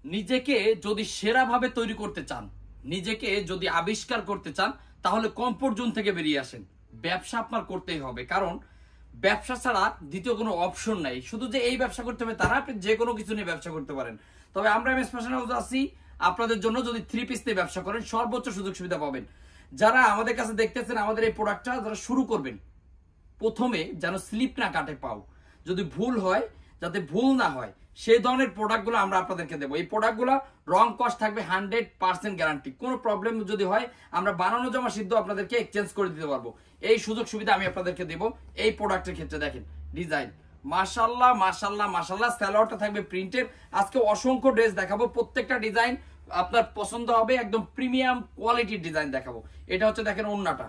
নিজেকে যদি সেরাভাবে তৈরি করতে চান, নিজেকে যদি আবিষ্কার করতে চান, তাহলে কমফোর্ট জোন থেকে বেরিয়ে আসেন। ব্যবসা আপনার করতেই হবে, কারণ ব্যবসা ছাড়া দ্বিতীয় কোনো অপশন নাই। শুধু যে এই ব্যবসা করতে হবে তারা, আপনি যে কোনো কিছু নিয়ে ব্যবসা করতে পারেন। তবে আমরা এমএস ফ্যাশন হাউস আছি আপনাদের জন্য, যদি 3 পিস নিয়ে ব্যবসা করেন সর্বোচ্চ সুযোগ সুবিধা পাবেন। যারা আমাদের কাছে দেখতেছেন আমাদের এই প্রোডাক্টটা যারা শুরু করবেন, প্রথমে যেন স্লিপ না কাটে পাও, যদি ভুল হয় যাতে ভুল না হয় সেই ধরনের প্রোডাক্টগুলো আমরা আপনাদেরকে দেবো। এই প্রোডাক্টগুলো রং কস্ট থাকবে 100% গ্যারান্টি। কোনো প্রবলেম যদি হয় আমরা বানানো জমা সিদ্ধ আপনাদেরকে এক্সচেঞ্জ করে দিতে পারবো। এই সুযোগ সুবিধা আমি আপনাদেরকে দেবো এই প্রোডাক্টের ক্ষেত্রে। দেখেন ডিজাইন, মাশাল্লাহ মাশাল্লাহ মাশাল্লাহ। স্যালোয়ারটা থাকবে প্রিন্টের। আজকে অসংখ্য ড্রেস দেখাবো, প্রত্যেকটা ডিজাইন আপনার পছন্দ হবে, একদম প্রিমিয়াম কোয়ালিটির ডিজাইন দেখাবো। এটা হচ্ছে দেখেন ওন্নাটা,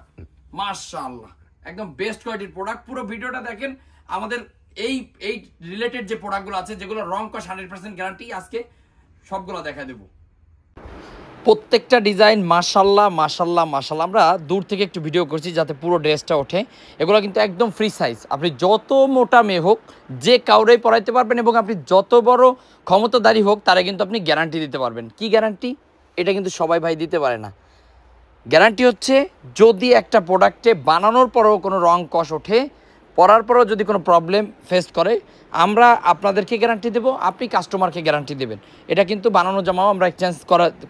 মাশাল্লাহ একদম বেস্ট কোয়ালিটির প্রোডাক্ট। পুরো ভিডিওটা দেখেন। আমাদের এই রিলেটেড যে প্রোডাক্টগুলো আছে যেগুলো রং কস 100% গ্যারান্টি, আজকে সবগুলো দেখা দেবো। প্রত্যেকটা ডিজাইন মাশাল্লাহ মাশাল্লাহ মাশাল্লাহ। আমরা দূর থেকে একটু ভিডিও করছি যাতে পুরো ড্রেসটা ওঠে। এগুলো কিন্তু একদম ফ্রি সাইজ, আপনি যত মোটা মেয়ে হোক যে কাউরেই পরাইতে পারবেন, এবং আপনি যত বড় ক্ষমতাধারী হোক তারা কিন্তু আপনি গ্যারান্টি দিতে পারবেন। কি গ্যারান্টি? এটা কিন্তু সবাই ভাই দিতে পারে না। গ্যারান্টি হচ্ছে যদি একটা প্রোডাক্টে বানানোর পরেও কোনো রং কষ ওঠে, পরার পরেও যদি কোনো প্রবলেম ফেস করে, আমরা আপনাদেরকে গ্যারান্টি দেব, আপনি কাস্টমারকে গ্যারান্টি দেবেন। এটা কিন্তু বানানো জামাও আমরা এক্সচেঞ্জ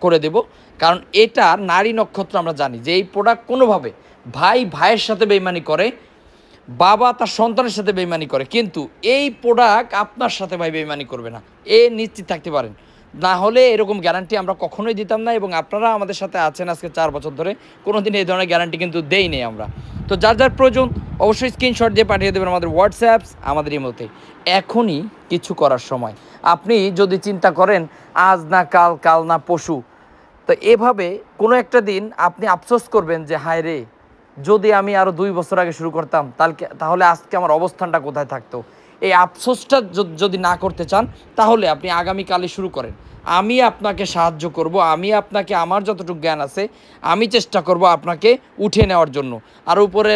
করে দেব, কারণ এটা নারী নক্ষত্র। আমরা জানি যে এই প্রোডাক্ট কোনোভাবে ভাই ভাইয়ের সাথে বেইমানি করে, বাবা তার সন্তানের সাথে বেইমানি করে, কিন্তু এই প্রোডাক্ট আপনার সাথে ভাই বেইমানি করবে না, এ নিশ্চিত থাকতে পারেন। না হলে এরকম গ্যারান্টি আমরা কখনোই দিতাম না, এবং আপনারা আমাদের সাথে আছেন আজকে 4 বছর ধরে, কোনো দিন এই ধরনের গ্যারান্টি কিন্তু দেই নেই আমরা। তো যার যার প্রয়োজন অবশ্যই স্ক্রিনশট দিয়ে পাঠিয়ে দেবেন আমাদের হোয়াটসঅ্যাপস, আমাদের ইমোতে। এখনই কিছু করার সময়। আপনি যদি চিন্তা করেন আজ না কাল, কাল না পরশু, তো এভাবে কোনো একটা দিন আপনি আফসোস করবেন যে হায় রে, যদি আমি আরও 2 বছর আগে শুরু করতাম তাহলে আজকে আমার অবস্থানটা কোথায় থাকতো। এই আফসোসটা যদি না করতে চান তাহলে আপনি আগামীকালে শুরু করেন। আমি আপনাকে সাহায্য করব, আমি আপনাকে আমার যতটুকু জ্ঞান আছে আমি চেষ্টা করব আপনাকে উঠে নেওয়ার জন্য। আর উপরে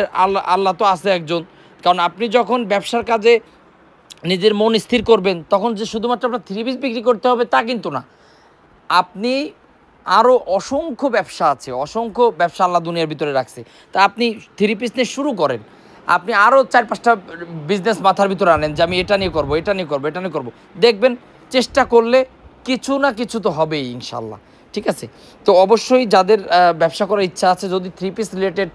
আল্লাহ তো আছে একজন। কারণ আপনি যখন ব্যবসার কাজে নিজের মন স্থির করবেন, তখন যে শুধুমাত্র আপনার 3 পিস বিক্রি করতে হবে তা কিন্তু না। আপনি আরও অসংখ্য ব্যবসা আছে, অসংখ্য ব্যবসা আল্লাহ দুনিয়ার ভিতরে রাখছে। তা আপনি 3 পিস নিয়ে শুরু করেন। আপনি আরও 4-5টা বিজনেস মাথার ভিতরে আনেন যে আমি এটা নিয়ে করবো, এটা নিয়ে করবো, এটা নিয়ে করবো। দেখবেন চেষ্টা করলে কিছু না কিছু তো হবেই ইনশাল্লাহ। ঠিক আছে? তো অবশ্যই যাদের ব্যবসা করার ইচ্ছা আছে, যদি 3 পিস রিলেটেড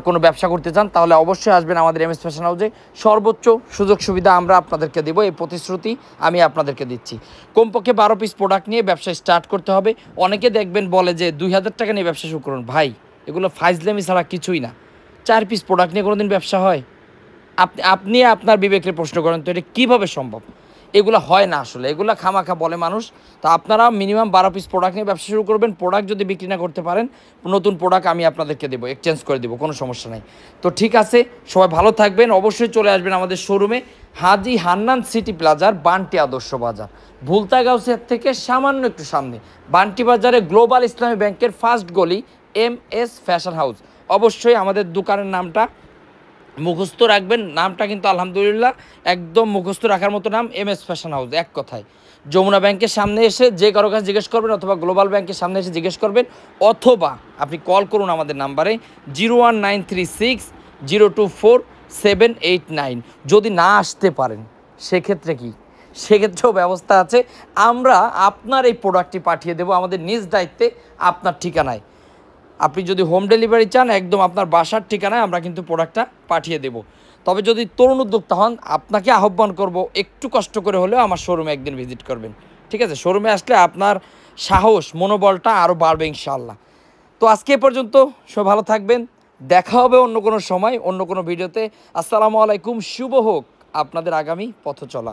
কোনো ব্যবসা করতে চান, তাহলে অবশ্যই আসবেন আমাদের এমএস ফ্যাশন হাউসে। সর্বোচ্চ সুযোগ সুবিধা আমরা আপনাদেরকে দেবো, এই প্রতিশ্রুতি আমি আপনাদেরকে দিচ্ছি। কমপক্ষে 12 পিস প্রোডাক্ট নিয়ে ব্যবসা স্টার্ট করতে হবে। অনেকে দেখবেন বলে যে 2000 টাকা নিয়ে ব্যবসা শুরু করুন। ভাই এগুলো ফাইজলামি ছাড়া কিছুই না। 4 পিস প্রোডাক্ট নিয়ে কোনোদিন ব্যবসা হয়? আপনি আপনার বিবেকের প্রশ্ন করেন তো, এটা কীভাবে সম্ভব? এগুলো হয় না আসলে, এগুলো খামাখা বলে মানুষ। তো আপনারা মিনিমাম 12 পিস প্রোডাক্ট নিয়ে ব্যবসা শুরু করবেন। প্রোডাক্ট যদি বিক্রি না করতে পারেন, নতুন প্রোডাক্ট আমি আপনাদেরকে দেবো, এক্সচেঞ্জ করে দেবো, কোনো সমস্যা নাই। তো ঠিক আছে, সবাই ভালো থাকবেন। অবশ্যই চলে আসবেন আমাদের শোরুমে, হাজী হান্নান সিটি প্লাজার, বান্টি আদর্শ বাজার, ভুলতা গাউসিয়ার থেকে সামান্য একটু সামনে, বান্টি বাজারে গ্লোবাল ইসলামী ব্যাংকের ফার্স্ট গলি, এমএস ফ্যাশন হাউস। অবশ্যই আমাদের দোকানের নামটা মুখস্থ রাখবেন। নামটা কিন্তু আলহামদুলিল্লাহ একদম মুখস্থ রাখার মতো নাম, এমএস ফ্যাশন হাউস। এক কথায় যমুনা ব্যাংকের সামনে এসে যে কারো কাছে জিজ্ঞেস করবেন, অথবা গ্লোবাল ব্যাংকের সামনে এসে জিজ্ঞেস করবেন, অথবা আপনি কল করুন আমাদের নাম্বারে 01936 024 789। যদি না আসতে পারেন সেক্ষেত্রে কি? সেক্ষেত্রেও ব্যবস্থা আছে। আমরা আপনার এই প্রোডাক্টটি পাঠিয়ে দেবো আমাদের নিজ দায়িত্বে আপনার ঠিকানায়। আপনি যদি হোম ডেলিভারি চান, একদম আপনার বাসার ঠিকানায় আমরা কিন্তু প্রোডাক্টটা পাঠিয়ে দেব। তবে যদি তরুণ উদ্যোক্তা হন, আপনাকে আহ্বান করব একটু কষ্ট করে হলেও আমার শোরুমে একদিন ভিজিট করবেন। ঠিক আছে? শোরুমে আসলে আপনার সাহস, মনোবলটা আরও বাড়বে ইনশাআল্লাহ। তো আজকে পর্যন্ত সব ভালো থাকবেন। দেখা হবে অন্য কোনো সময়, অন্য কোনো ভিডিওতে। আসসালামু আলাইকুম। শুভ হোক আপনাদের আগামী পথ চলা।